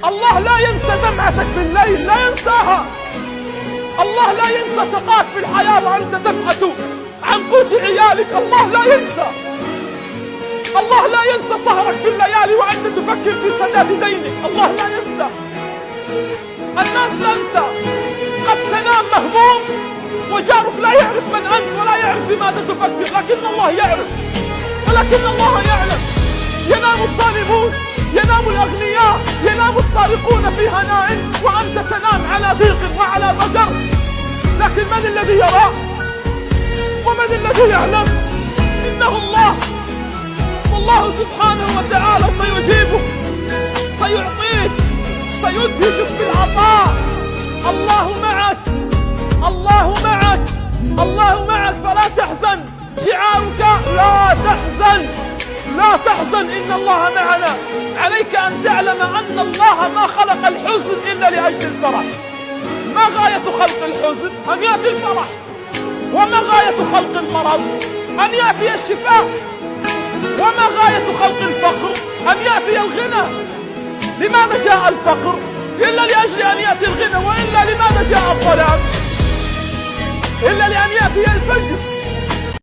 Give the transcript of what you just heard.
الله لا ينسى دمعتك في الليل، لا ينساها. الله لا ينسى شقاك في الحياة وأنت تبحث عن قوت عيالك. الله لا ينسى. الله لا ينسى سهرك في الليالي وأنت تفكر في سداد دينك. الله لا ينسى. الناس تنسى. قد تنام مهموم وجارك لا يعرف من أنت ولا يعرف بماذا تفكر، لكن الله يعرف، ولكن الله يعلم. ينام الظالمون، ينام الأغنياء، ينام السارقون في هناء وأنت تنام على ضيق وعلى ضجر. لكن من الذي يرى ومن الذي يعلم؟ إنه الله. والله سبحانه وتعالى سيجيبك، سيعطيك، سيدهشك بالعطاء. الله معك، الله معك، الله معك، فلا تحزن. شعارك لا تحزن، لا تحزن، إن الله معنا. عليك أن تعلم أن الله ما خلق الحزن إلا لأجل الفرح. ما غاية خلق الحزن؟ أن يأتي الفرح. وما غاية خلق المرض؟ أن يأتي الشفاء. وما غاية خلق الفقر؟ أن يأتي الغنى. لماذا جاء الفقر؟ إلا لأجل أن يأتي الغنى. وإلا لماذا جاء الظلام؟ إلا لأن يأتي الفجر.